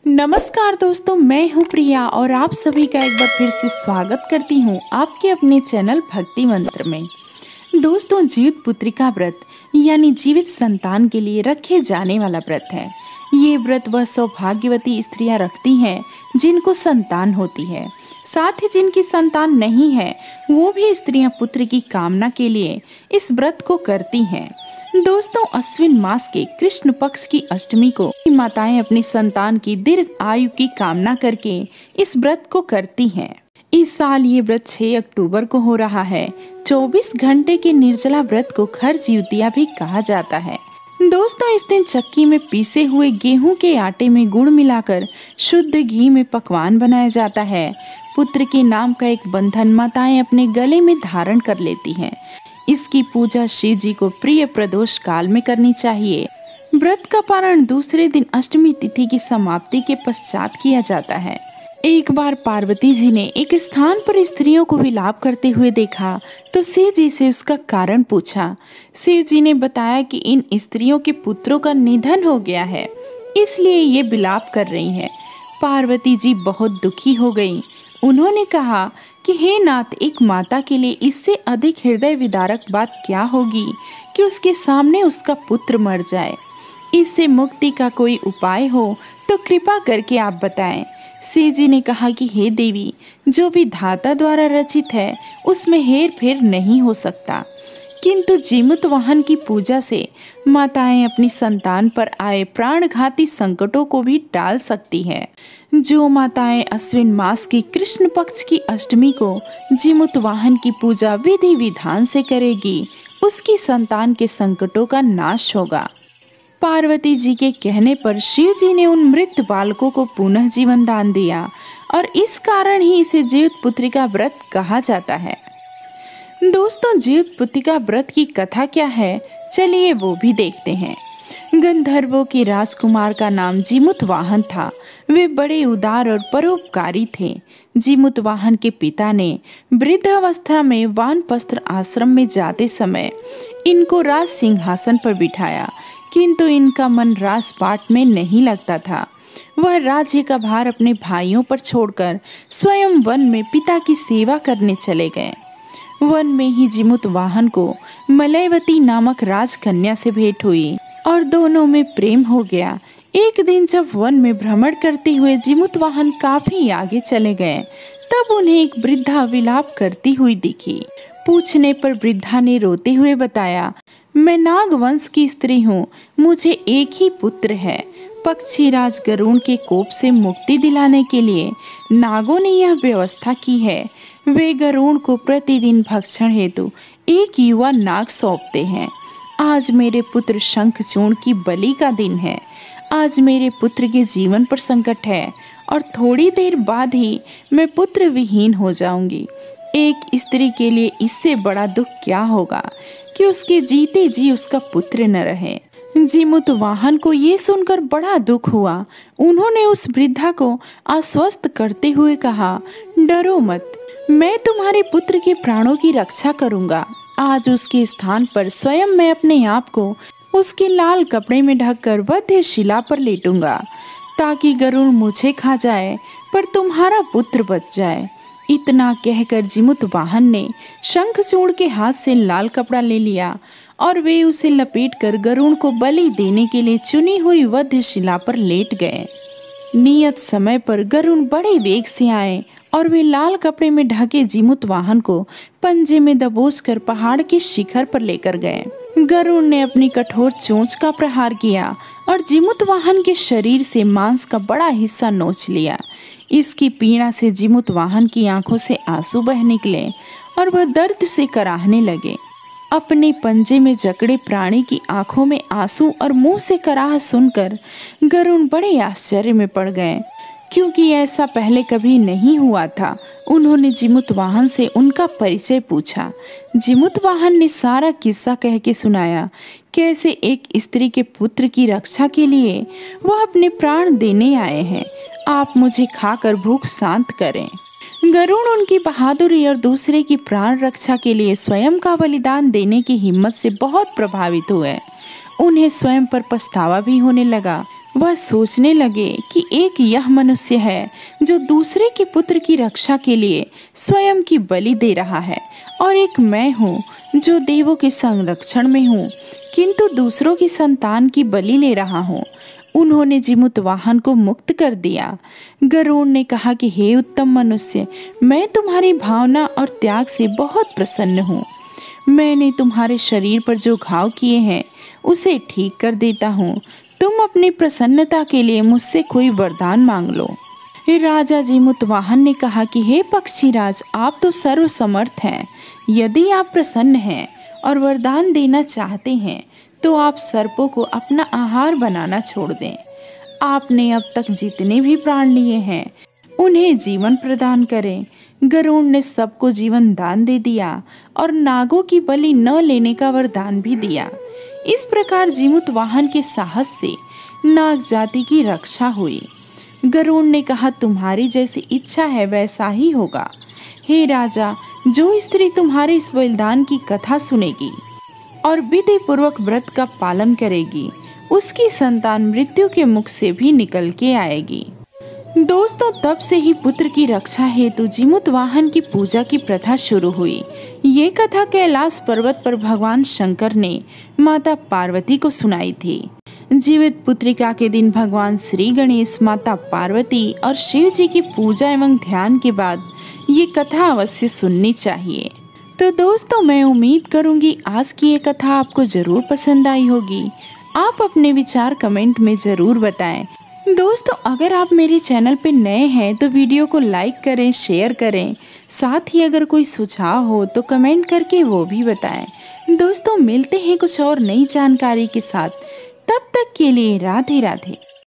नमस्कार दोस्तों, मैं हूँ प्रिया और आप सभी का एक बार फिर से स्वागत करती हूँ आपके अपने चैनल भक्ति मंत्र में। दोस्तों, जीवित पुत्रिका व्रत यानी जीवित संतान के लिए रखे जाने वाला व्रत है। ये व्रत वह सौभाग्यवती स्त्रियां रखती हैं जिनको संतान होती है। साथ ही जिनकी संतान नहीं है वो भी स्त्रियां पुत्र की कामना के लिए इस व्रत को करती हैं। दोस्तों, अश्विन मास के कृष्ण पक्ष की अष्टमी को माताएं अपनी संतान की दीर्घ आयु की कामना करके इस व्रत को करती हैं। इस साल ये व्रत 6 अक्टूबर को हो रहा है। 24 घंटे के निर्जला व्रत को खर जिउतिया भी कहा जाता है। दोस्तों, इस दिन चक्की में पीसे हुए गेहूं के आटे में गुड़ मिलाकर शुद्ध घी में पकवान बनाया जाता है। पुत्र के नाम का एक बंधन माताएं अपने गले में धारण कर लेती हैं। इसकी पूजा शिव जी को प्रिय प्रदोष काल में करनी चाहिए। व्रत का पारण दूसरे दिन अष्टमी तिथि की समाप्ति के पश्चात किया जाता है। एक बार पार्वती जी ने एक स्थान पर स्त्रियों को विलाप करते हुए देखा तो शिव जी से उसका कारण पूछा। शिव जी ने बताया कि इन स्त्रियों के पुत्रों का निधन हो गया है, इसलिए ये विलाप कर रही हैं। पार्वती जी बहुत दुखी हो गईं। उन्होंने कहा कि हे नाथ, एक माता के लिए इससे अधिक हृदय विदारक बात क्या होगी कि उसके सामने उसका पुत्र मर जाए। इससे मुक्ति का कोई उपाय हो तो कृपा करके आप बताएं। शिव जी ने कहा कि हे देवी, जो विधाता द्वारा रचित है उसमें हेर फेर नहीं हो सकता, किंतु जीमूत वाहन की पूजा से माताएं अपनी संतान पर आए प्राणघाती संकटों को भी टाल सकती है। जो माताएं अश्विन मास की कृष्ण पक्ष की अष्टमी को जीमूत वाहन की पूजा विधि विधान से करेगी, उसकी संतान के संकटों का नाश होगा। पार्वती जी के कहने पर शिव जी ने उन मृत बालकों को पुनः जीवन दान दिया और इस कारण ही इसे जीवित पुत्रिका व्रत कहा जाता है। दोस्तों, जीवित पुत्रिका व्रत की कथा क्या है, चलिए वो भी देखते हैं। गंधर्वों के राजकुमार का नाम जीमूत वाहन था। वे बड़े उदार और परोपकारी थे। जीमूत वाहन के पिता ने वृद्धावस्था में वानप्रस्थ आश्रम में जाते समय इनको राज सिंहासन पर बिठाया, किंतु इनका मन राजपाट में नहीं लगता था। वह राज्य का भार अपने भाइयों पर छोड़कर स्वयं वन में पिता की सेवा करने चले गए। वन में ही जीमूत वाहन को मलयवती नामक राजकन्या से भेंट हुई और दोनों में प्रेम हो गया। एक दिन जब वन में भ्रमण करते हुए जीमूत वाहन काफी आगे चले गए, तब उन्हें एक वृद्धा विलाप करती हुई दिखी। पूछने पर वृद्धा ने रोते हुए बताया, मैं नाग वंश की स्त्री हूँ, मुझे एक ही पुत्र है। पक्षीराज गरुड़ के कोप से मुक्ति दिलाने के लिए नागों ने यह व्यवस्था की है। वे गरुड़ को प्रतिदिन भक्षण हेतु एक युवा नाग सौंपते हैं। आज मेरे पुत्र शंखचूर्ण की बलि का दिन है। आज मेरे पुत्र के जीवन पर संकट है और थोड़ी देर बाद ही मैं पुत्र विहीन हो जाऊंगी। एक स्त्री के लिए इससे बड़ा दुख क्या होगा कि उसके जीते जी उसका पुत्र न रहे। जीमूत वाहन को ये सुनकर बड़ा दुख हुआ। उन्होंने उस वृद्धा को आश्वस्त करते हुए कहा, डरो मत, मैं तुम्हारे पुत्र के प्राणों की रक्षा करूंगा। आज उसके स्थान पर स्वयं मैं अपने आप को उसके लाल कपड़े में ढककर वध्य शिला पर लेटूंगा, ताकि गरुड़ मुझे खा जाए पर तुम्हारा पुत्र बच जाए। इतना कहकर जीमूत वाहन ने शंखचूड़ के हाथ से लाल कपड़ा ले लिया और वे उसे लपेटकर गरुड़ को बलि देने के लिए चुनी हुई वध्य शिला पर लेट गए। नियत समय पर गरुड़ बड़े वेग से आए और वे लाल कपड़े में ढके जीमूत वाहन को पंजे में दबोचकर पहाड़ के शिखर पर लेकर गए। गरुड़ ने अपनी कठोर चोंच का प्रहार किया और जीमूत वाहन के शरीर से मांस का बड़ा हिस्सा नोच लिया। इसकी पीड़ा से जीमूत वाहन की आंखों से आंसू बह निकले और वह दर्द से कराहने लगे। अपने पंजे में जकड़े प्राणी की आंखों में आंसू और मुंह से कराह सुनकर गरुड़ बड़े आश्चर्य में पड़ गए, क्योंकि ऐसा पहले कभी नहीं हुआ था। उन्होंने जीमूत वाहन से उनका परिचय पूछा। जीमूत वाहन ने सारा किस्सा कह के सुनाया, कैसे एक स्त्री के पुत्र की रक्षा के लिए वह अपने प्राण देने आए हैं। आप मुझे खाकर भूख शांत करें। गरुड़ उनकी बहादुरी और दूसरे की प्राण रक्षा के लिए स्वयं का बलिदान देने की हिम्मत से बहुत प्रभावित हुए। उन्हें स्वयं पर पछतावा भी होने लगा। वह सोचने लगे कि एक यह मनुष्य है जो दूसरे के पुत्र की रक्षा के लिए स्वयं की बलि दे रहा है, और एक मैं हूँ जो देवों के संरक्षण में हूँ किंतु दूसरों की संतान की बलि ले रहा हूँ। उन्होंने जीमूतवाहन को मुक्त कर दिया। गरुड़ ने कहा कि हे उत्तम मनुष्य, मैं तुम्हारी भावना और त्याग से बहुत प्रसन्न हूँ। मैंने तुम्हारे शरीर पर जो घाव किए हैं उसे ठीक कर देता हूँ। तुम अपनी प्रसन्नता के लिए मुझसे कोई वरदान मांग लो। राजा जीमूतवाहन ने कहा कि हे पक्षीराज, आप तो सर्वसमर्थ हैं। यदि आप प्रसन्न हैं और वरदान देना चाहते हैं तो आप सर्पों को अपना आहार बनाना छोड़ दें। आपने अब तक जितने भी प्राण लिए हैं उन्हें जीवन प्रदान करें। गरुड़ ने सबको जीवन दान दे दिया और नागों की बलि न लेने का वरदान भी दिया। इस प्रकार जीमूतवाहन के साहस से नाग जाति की रक्षा हुई। गरुड़ ने कहा, तुम्हारी जैसी इच्छा है वैसा ही होगा। हे राजा, जो स्त्री तुम्हारे इस बलिदान की कथा सुनेगी और विधि पूर्वक व्रत का पालन करेगी, उसकी संतान मृत्यु के मुख से भी निकल के आएगी। दोस्तों, तब से ही पुत्र की रक्षा हेतु जीमूतवाहन की पूजा की प्रथा शुरू हुई। ये कथा कैलाश पर्वत पर भगवान शंकर ने माता पार्वती को सुनाई थी। जीवित पुत्रिका के दिन भगवान श्री गणेश, माता पार्वती और शिव जी की पूजा एवं ध्यान के बाद ये कथा अवश्य सुननी चाहिए। तो दोस्तों, मैं उम्मीद करूंगी आज की ये कथा आपको जरूर पसंद आई होगी। आप अपने विचार कमेंट में जरूर बताएं। दोस्तों, अगर आप मेरे चैनल पे नए हैं तो वीडियो को लाइक करें, शेयर करें। साथ ही अगर कोई सुझाव हो तो कमेंट करके वो भी बताएं। दोस्तों, मिलते हैं कुछ और नई जानकारी के साथ। तब तक के लिए राधे राधे।